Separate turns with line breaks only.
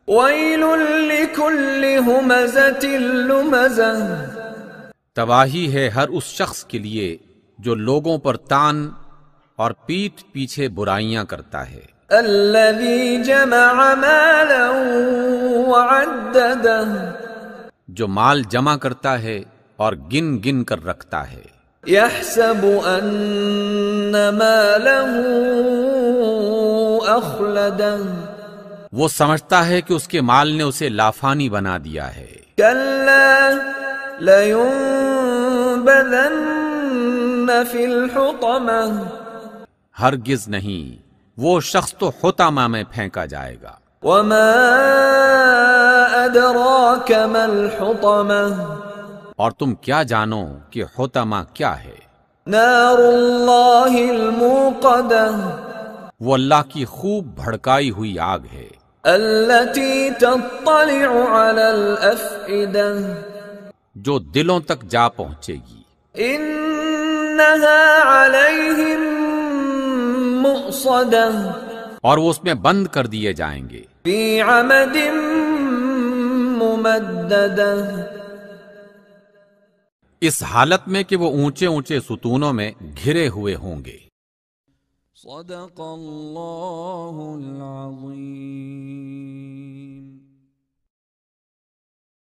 وَيْلٌ لِكُلِّ ہُمَزَةٍ لُمَزَةٍ،
تباہی ہے ہر اس شخص کے لیے جو لوگوں پر تان اور پیٹھ پیچھے برائیاں کرتا ہے،
الَّذِي جَمَعَ مَالًا وَعَدَّدَهُ،
جو مال جمع کرتا ہے اور گن گن کر رکھتا ہے،
يَحْسَبُ أَنَّ مَالَهُ أَخْلَدَهُ،
وہ سمجھتا ہے کہ اس کے مال نے اسے لافانی بنا دیا ہے،
كَلَّا لَيُنبَذَنَّ فِي الْحُطَمَةِ،
ہرگز نہیں، وہ شخص تو حطمہ میں پھینکا جائے گا۔
وَمَا أَدْرَاكَ مَا الْحُطَمَةُ،
اور تم کیا جانو کہ حطمہ کیا ہے؟
نَارُ اللَّهِ الْمُوقَدَةُ،
وہ اللہ کی خوب بھڑکائی ہوئی آگ ہے،
الَّتِي تَطَّلِعُ عَلَى الْأَفْئِدَةِ،
جو دلوں تک جا پہنچے گی۔
إِنَّهَا عَلَيْهِمْ مُؤْصَدَةٌ،
اور وہ اس میں بند کر دیے جائیں گے،
فِي عَمَدٍ مُمَدَّدَةٍ،
اس حالت میں کہ وہ اونچے اونچے ستونوں میں گھرے ہوئے ہوں گے۔
صدق اللہ العظیم۔